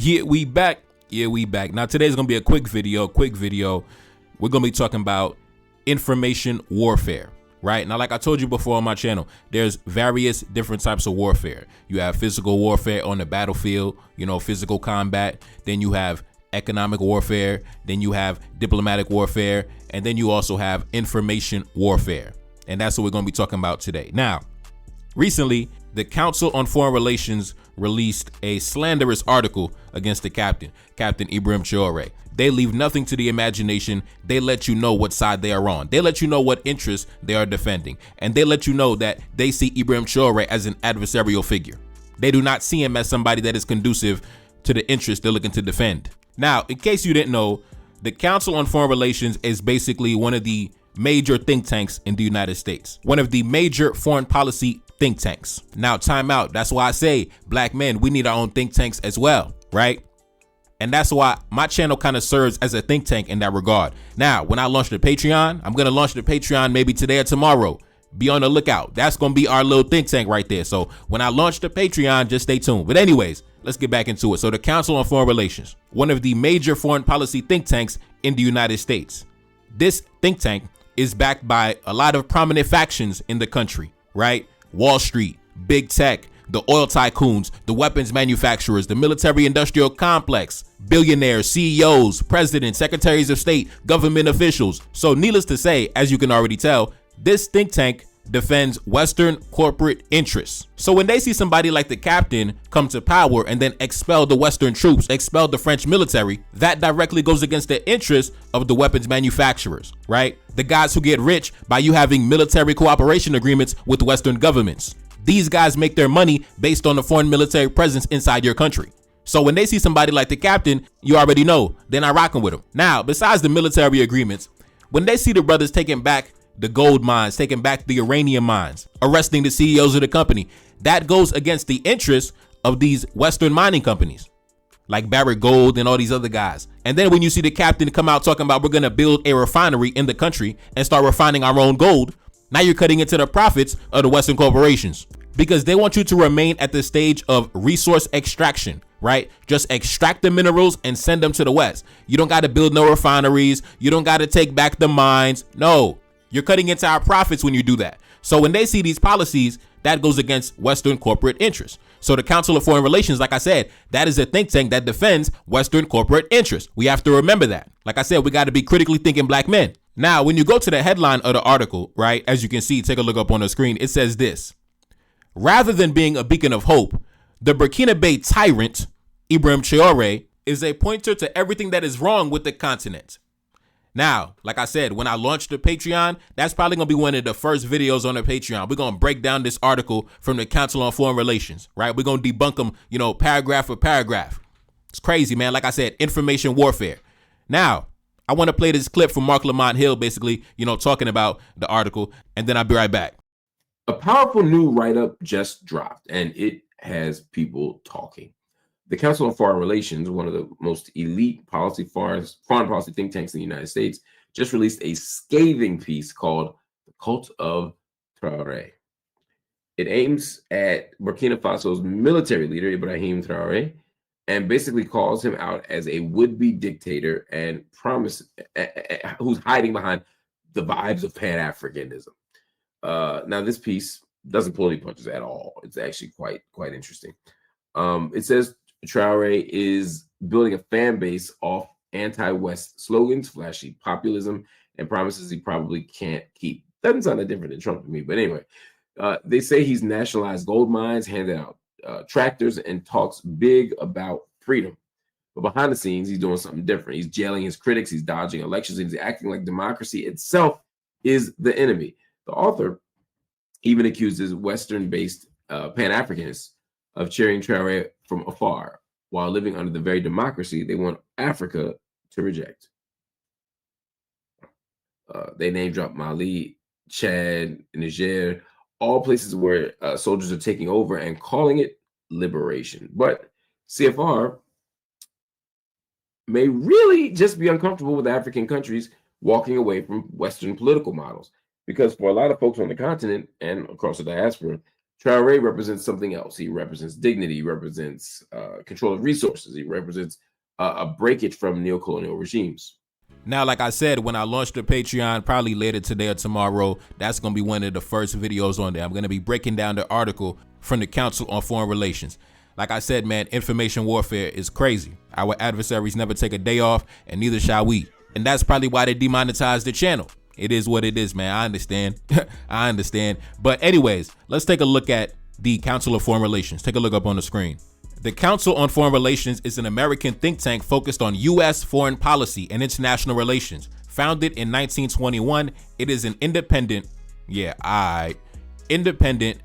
Yeah, we back. Now today's gonna be a quick video. We're gonna be talking about information warfare. Right now, like I told you before on my channel, there's various different types of warfare. You have physical warfare on the battlefield, physical combat. Then you have economic warfare. Then you have diplomatic warfare. And then you also have information warfare. And that's what we're going to be talking about today. Now, recently, the Council on Foreign Relations released a slanderous article against the Captain Ibrahim Traoré. They leave nothing to the imagination. They let you know what side they are on. They let you know what interests they are defending. And they let you know that they see Ibrahim Traoré as an adversarial figure. They do not see him as somebody that is conducive to the interests they're looking to defend. Now, in case you didn't know, the Council on Foreign Relations is basically one of the major think tanks in the United States. One of the major foreign policy think tanks. Now, time out. That's why I say, black men, we need our own think tanks as well, right? And that's why my channel kind of serves as a think tank in that regard. Now, when I launch the Patreon, I'm going to launch the Patreon maybe today or tomorrow. Be on the lookout. That's going to be our little think tank right there. So when I launch the Patreon, just stay tuned. But anyways, let's get back into it. So the Council on Foreign Relations, one of the major foreign policy think tanks in the United States. This think tank is backed by a lot of prominent factions in the country, right? Wall Street, big tech, the oil tycoons, the weapons manufacturers, the military industrial complex, billionaires, CEOs, presidents, secretaries of state, government officials. So needless to say, as you can already tell, this think tank defends Western corporate interests. So when they see somebody like the Captain come to power and then expel the Western troops, expel the French military, that directly goes against the interests of the weapons manufacturers, right? The guys who get rich by you having military cooperation agreements with Western governments. These guys make their money based on the foreign military presence inside your country. So when they see somebody like the Captain, you already know they're not rocking with him. Now, besides the military agreements, when they see the brothers taking back the gold mines, taking back the uranium mines, arresting the CEOs of the company, that goes against the interests of these Western mining companies like Barrick Gold and all these other guys. And then when you see the Captain come out talking about we're going to build a refinery in the country and start refining our own gold, now you're cutting into the profits of the Western corporations because they want you to remain at the stage of resource extraction, right? Just extract the minerals and send them to the West. You don't got to build no refineries. You don't got to take back the mines. No, you're cutting into our profits when you do that. So when they see these policies, that goes against Western corporate interests. So the Council of Foreign Relations, like I said, that is a think tank that defends Western corporate interests. We have to remember that. Like I said, we got to be critically thinking black men. Now, when you go to the headline of the article, right, as you can see, take a look up on the screen, it says this: rather than being a beacon of hope, the Burkina Bay tyrant, Ibrahim Traoré, is a pointer to everything that is wrong with the continent. Now, like I said, when I launch the Patreon, that's probably going to be one of the first videos on the Patreon. We're going to break down this article from the Council on Foreign Relations, right? We're going to debunk them, paragraph for paragraph. It's crazy, man. Like I said, information warfare. Now, I want to play this clip from Mark Lamont Hill, basically, talking about the article, and then I'll be right back. A powerful new write-up just dropped, and it has people talking. The Council on Foreign Relations, one of the most elite foreign policy think tanks in the United States, just released a scathing piece called The Cult of Traoré. It aims at Burkina Faso's military leader, Ibrahim Traoré, and basically calls him out as a would-be dictator and who's hiding behind the vibes of Pan-Africanism. Now, this piece doesn't pull any punches at all. It's actually quite interesting. It says Traoré is building a fan base off anti-West slogans, flashy populism, and promises he probably can't keep. Doesn't sound that different than Trump to me, but anyway. They say he's nationalized gold mines, handed out tractors, and talks big about freedom. But behind the scenes, he's doing something different. He's jailing his critics, he's dodging elections, and he's acting like democracy itself is the enemy. The author even accuses Western-based Pan-Africanists of cheering Traoré from afar, while living under the very democracy they want Africa to reject. They name drop Mali, Chad, Niger, all places where soldiers are taking over and calling it liberation. But CFR may really just be uncomfortable with African countries walking away from Western political models. Because for a lot of folks on the continent and across the diaspora, Traoré represents something else. He represents dignity. He represents control of resources. He represents a breakage from neocolonial regimes. Now, like I said, when I launch the Patreon, probably later today or tomorrow, that's going to be one of the first videos on there. I'm going to be breaking down the article from the Council on Foreign Relations. Like I said, man, information warfare is crazy. Our adversaries never take a day off, and neither shall we. And that's probably why they demonetized the channel. It is what it is, man. I understand. I understand. But anyways, let's take a look at the Council of Foreign Relations. Take a look up on the screen. The Council on Foreign Relations is an American think tank focused on U.S. foreign policy and international relations. Founded in 1921, it is an independent,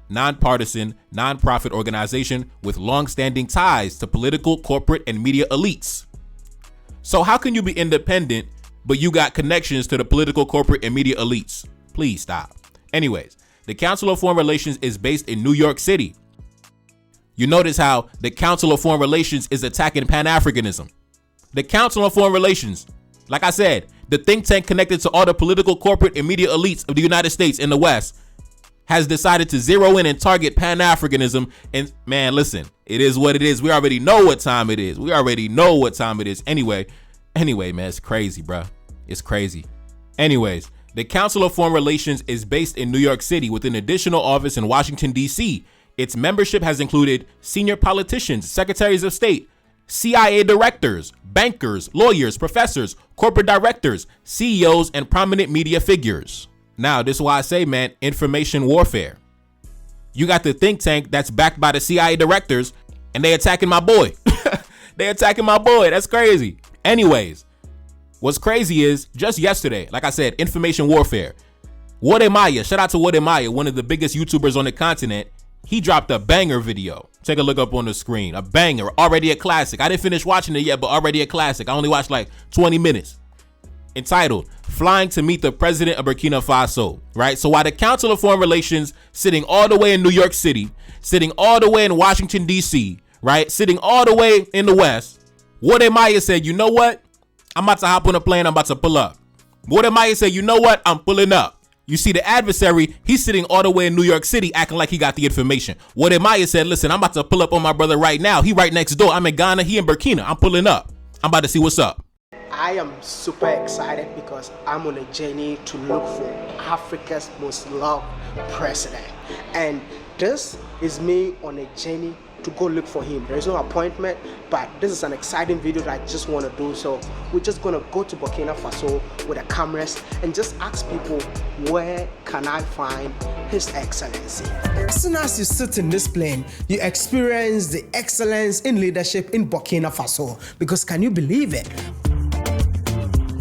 nonpartisan, nonprofit organization with long-standing ties to political, corporate, and media elites. So how can you be independent, but you got connections to the political, corporate, and media elites? Please stop. Anyways, the Council of Foreign Relations is based in New York City. You notice how the Council of Foreign Relations is attacking Pan-Africanism. The Council of Foreign Relations, like I said, the think tank connected to all the political, corporate, and media elites of the United States and the West, has decided to zero in and target Pan-Africanism. And man, listen, it is what it is. We already know what time it is. Anyway, man, it's crazy, bro. It's crazy. Anyways, the Council of Foreign Relations is based in New York City with an additional office in Washington, D.C. Its membership has included senior politicians, secretaries of state, CIA directors, bankers, lawyers, professors, corporate directors, CEOs, and prominent media figures. Now, this is why I say, man, information warfare. You got the think tank that's backed by the CIA directors, and they attacking my boy. That's crazy. Anyways, what's crazy is just yesterday, like I said, information warfare. Wode, shout out to Wode, one of the biggest YouTubers on the continent. He dropped a banger video. Take a look up on the screen. A banger, already a classic. I didn't finish watching it yet, but already a classic. I only watched like 20 minutes. Entitled, Flying to Meet the President of Burkina Faso, right? So while the Council of Foreign Relations sitting all the way in New York City, sitting all the way in Washington, D.C., right? Sitting all the way in the West, Wode said, you know what? I'm about to hop on a plane. I'm about to pull up. Wode said, you know what? I'm pulling up. You see the adversary, he's sitting all the way in New York City acting like he got the information. Wode said, listen, I'm about to pull up on my brother right now. He right next door. I'm in Ghana. He in Burkina. I'm pulling up. I'm about to see what's up. I am super excited because I'm on a journey to look for Africa's most loved president. And this is me on a journey to go look for him. There is no appointment, but this is an exciting video that I just want to do. So we're just going to go to Burkina Faso with the cameras and just ask people, where can I find His Excellency? As soon as you sit in this plane, you experience the excellence in leadership in Burkina Faso. Because can you believe it?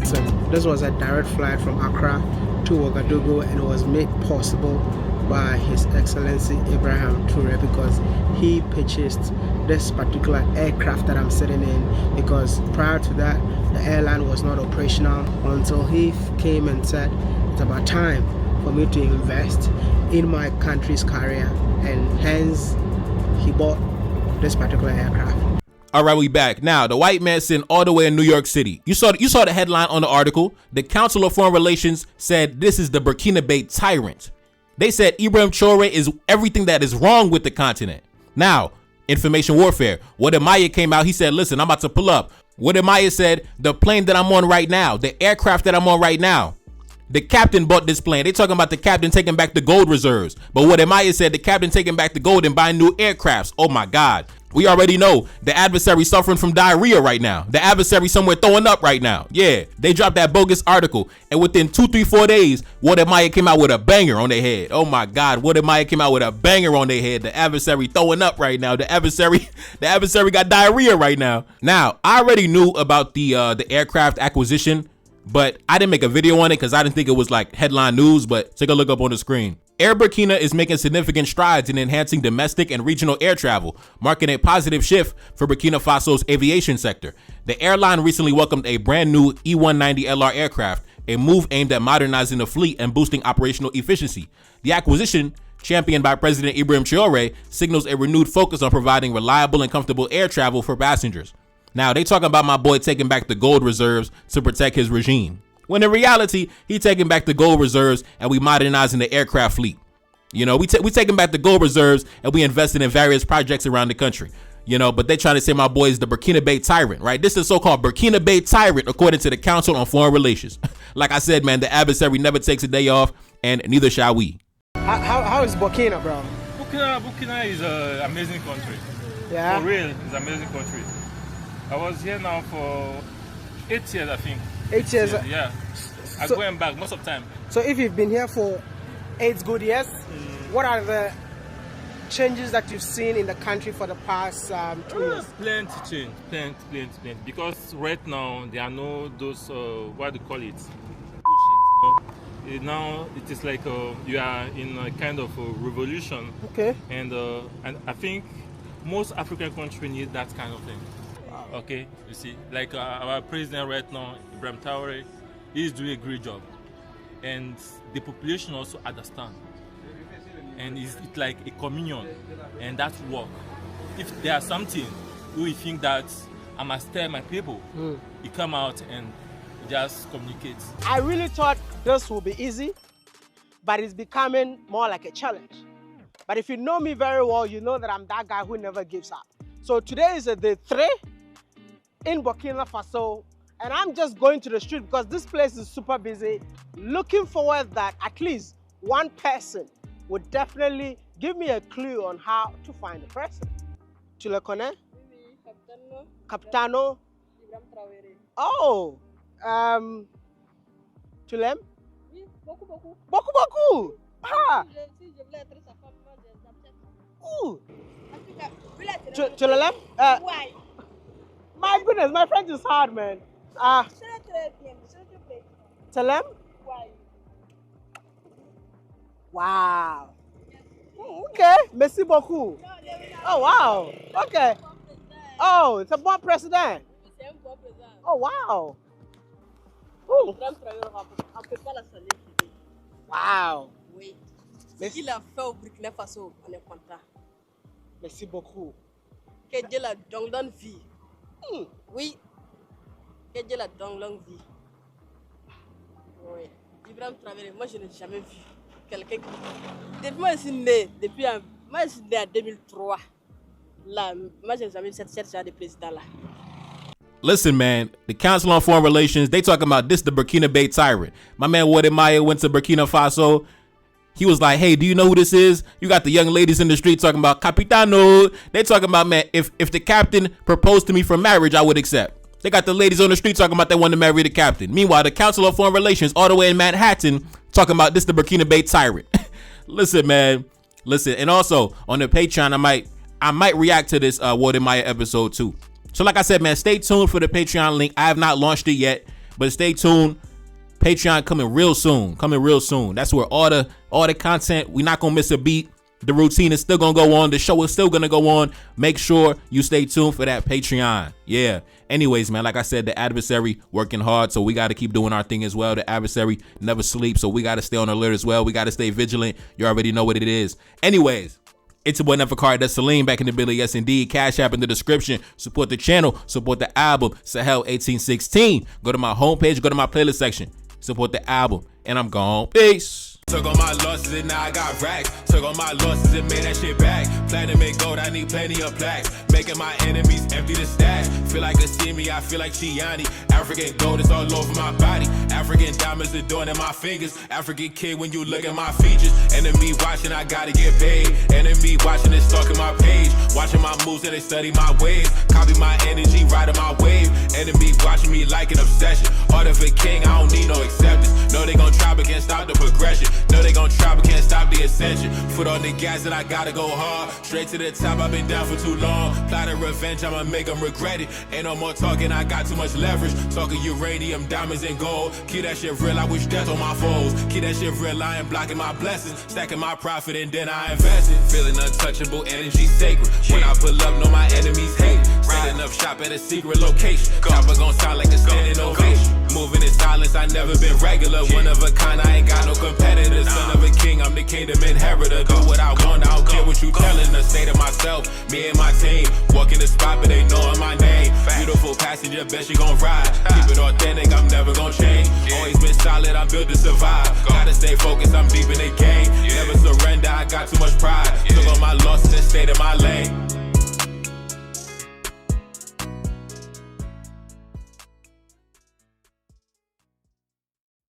So this was a direct flight from Accra to Ouagadougou, and it was made possible by His Excellency Ibrahim Traoré because he purchased this particular aircraft that I'm sitting in, because prior to that the airline was not operational until he came and said it's about time for me to invest in my country's career, and hence he bought this particular aircraft. All right, we back. Now, the white man sitting all the way in New York City. You saw the headline on the article. The Council of Foreign Relations said this is the Burkina Bay tyrant. They said Ibrahim Traoré is everything that is wrong with the continent. Now, information warfare. Wode came out. He said, listen, I'm about to pull up. Wode said, the plane that I'm on right now, the aircraft that I'm on right now, the captain bought this plane. They talking about the captain taking back the gold reserves. But Wode said the captain taking back the gold and buying new aircrafts. Oh my God. We already know the adversary suffering from diarrhea right now. The adversary somewhere throwing up right now. Yeah, they dropped that bogus article, and within 2, 3, 4 days, Wode came out with a banger on their head. Oh my God, Wode came out with a banger on their head. The adversary throwing up right now. The adversary got diarrhea right now. Now, I already knew about the aircraft acquisition, but I didn't make a video on it because I didn't think it was like headline news. But take a look up on the screen. Air Burkina is making significant strides in enhancing domestic and regional air travel, marking a positive shift for Burkina Faso's aviation sector. The airline recently welcomed a brand new E-190LR aircraft, a move aimed at modernizing the fleet and boosting operational efficiency. The acquisition, championed by President Ibrahim Traoré, signals a renewed focus on providing reliable and comfortable air travel for passengers. Now, they talking about my boy taking back the gold reserves to protect his regime, when in reality, he taking back the gold reserves and we modernizing the aircraft fleet. You know, we taking back the gold reserves and we invested in various projects around the country. You know, but they trying to say my boy is the Burkina Bay tyrant, right? This is the so-called Burkina Bay tyrant, according to the Council on Foreign Relations. Like I said, man, the adversary never takes a day off, and neither shall we. How is Burkina, bro? Burkina is an amazing country. Yeah. For real, it's an amazing country. I was here now for 8 years, I think. 8 years? Yeah. I'm going back most of the time. So if you've been here for 8 good years, what are the changes that you've seen in the country for the past 2 years? Plenty change, plenty. Because right now there are no those what do you call it? Bullshit. You know? Now it is like you are in a kind of a revolution. Okay. And I think most African countries need that kind of thing. Wow. Okay, you see, like our president right now, Ibrahim Traoré, he's doing a great job, and the population also understand. And it's like a communion, and that's work. If there's something we think that I must tell my people, you come out and just communicate. I really thought this would be easy, but it's becoming more like a challenge. But if you know me very well, you know that I'm that guy who never gives up. So today is day 3 in Burkina Faso, and I'm just going to the street because this place is super busy, looking forward that at least one person would definitely give me a clue on how to find the person. Tu le connais? Oui, Capitano? Ibrahim Traoré. Oh! Tu l'aimes? Oui, beaucoup. Beaucoup! Ah! Si je voulais être sa femme, moi, j'accepte. Ooh! En tout cas, Tu l'aimes? ouais. My goodness, my French is hard, man. Très bien, s'il te plaît. Tu l'aimes? Ouais. Wow! Okay, merci beaucoup. Oh, wow! Okay. Oh, it's a bon président. C'est un bon président. Oh, wow! Ooh. Ibrahim Traoré, on ne peut pas la saluer. Wow! Oui. Ce qu'il a fait au Burkina Faso, on est content. Merci beaucoup. Que Dieu la donne longue vie. Oui. Que Dieu la donne longue vie. Oui. Ibrahim Traoré, moi je n'ai jamais vu quelqu'un qui... Depuis moi je suis né, moi je suis né en 2003. Là, moi je n'ai jamais vu cette genre de président là. Listen, man, the Council on Foreign Relations, they talking about this, the Burkina Bay tyrant. My man Wode went to Burkina Faso. He was like, hey, do you know who this is? You got the young ladies in the street talking about Capitano. They talking about, man, if the captain proposed to me for marriage, I would accept. They got the ladies on the street talking about they want to marry the captain. Meanwhile, the Council on Foreign Relations all the way in Manhattan talking about this, the Burkina Bay tyrant. Listen, man. Listen. And also on the Patreon, I might react to this Wode episode too. So like I said, man, stay tuned for the Patreon link. I have not launched it yet, but stay tuned. Patreon coming real soon. That's where all the content, we're not gonna miss a beat. The routine is still gonna go on. The show is still gonna go on. Make sure you stay tuned for that Patreon. Yeah. Anyways, man, like I said, the adversary working hard, so we got to keep doing our thing as well. The adversary never sleeps, so we got to stay on alert as well. We got to stay vigilant. You already know what it is. Anyways, it's your boy Neferkari. That's Salim back in the building. Yes, indeed. Cash App in the description. Support the channel. Support the album. Sahel 1816. Go to my homepage. Go to my playlist section. Support the album. And I'm gone. Peace. Took on my losses and now I got racks. Took on my losses and made that shit back. Plan to make gold, I need plenty of plaques. Making my enemies empty the stash. Feel like a Simi, I feel like Chiani. African gold is all over my body. African diamonds adorning my fingers. African kid when you look at my features. Enemy watching, I gotta get paid. Enemy watching and stalking my page. Watching my moves and they study my ways. Copy my energy, riding my wave. Enemy watching me like an obsession. Heart of a king, I don't need no acceptance. No, they gon' try but can't stop the progression. No, they gon' try but can't stop the ascension. Foot on the gas and I gotta go hard. Straight to the top, I've been down for too long. Plot of revenge, I'ma make them regret it. Ain't no more talking, I got too much leverage. Talking uranium, diamonds and gold. Keep that shit real, I wish death on my foes. Keep that shit real, I ain't blocking my blessings. Stacking my profit and then I invest it. Feeling untouchable, energy sacred. When I pull up, know my enemies hate. Setting up shop at a secret location. Chopper gon' sound like a standing ovation. Moving in silence, I never been regular. One of a kind, I ain't got no competitors. Son of a king, I'm the kingdom inheritor. Do what I want, I don't care what you telling us. Say to myself, me and my team. Walk in the spot, but they knowin' my name. Beautiful passion. passenger, bet she gon' ride. Keep it authentic, I'm never gon' change. Always been solid, I'm built to survive. Gotta stay focused, I'm deep in the game. Never surrender, I got too much pride. Took all my losses and stayed in my lane.